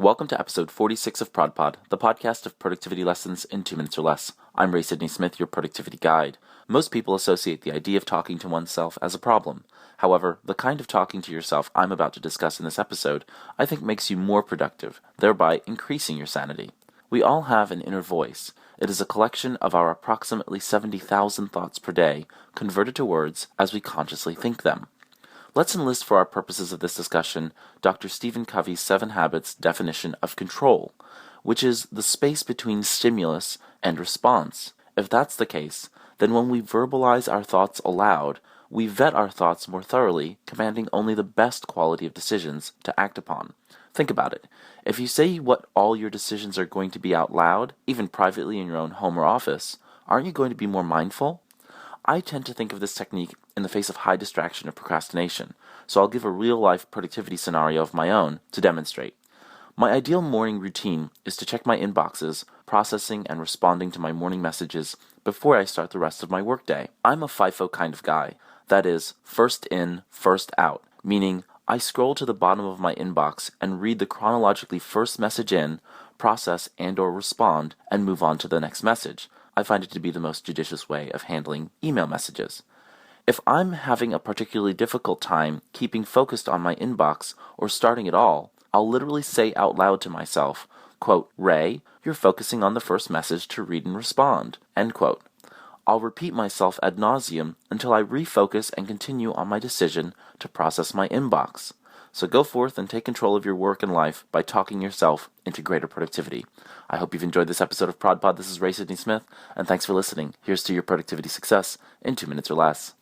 Welcome to episode 46 of ProdPod, the podcast of productivity lessons in 2 minutes or less. I'm Sidney-Smith, your productivity guide. Most people associate the idea of talking to oneself as a problem. However, the kind of talking to yourself I'm about to discuss in this episode, I think makes you more productive, thereby increasing your sanity. We all have an inner voice. It is a collection of our approximately 70,000 thoughts per day, converted to words as we consciously think them. Let's enlist for our purposes of this discussion Dr. Stephen Covey's 7 Habits definition of control, which is the space between stimulus and response. If that's the case, then when we verbalize our thoughts aloud, we vet our thoughts more thoroughly, commanding only the best quality of decisions to act upon. Think about it. If you say what all your decisions are going to be out loud, even privately in your own home or office, aren't you going to be more mindful? I tend to think of this technique in the face of high distraction or procrastination, so I'll give a real-life productivity scenario of my own to demonstrate. My ideal morning routine is to check my inboxes, processing and responding to my morning messages before I start the rest of my workday. I'm a FIFO kind of guy, that is, first in, first out, meaning I scroll to the bottom of my inbox and read the chronologically first message in, process and/or respond, and move on to the next message. I find it to be the most judicious way of handling email messages. If I'm having a particularly difficult time keeping focused on my inbox or starting at all, I'll literally say out loud to myself, quote, "Ray, you're focusing on the first message to read and respond," end quote. I'll repeat myself ad nauseum until I refocus and continue on my decision to process my inbox. So go forth and take control of your work and life by talking yourself into greater productivity. I hope you've enjoyed this episode of ProdPod. This is Sidney-Smith, and thanks for listening. Here's to your productivity success in 2 minutes or less.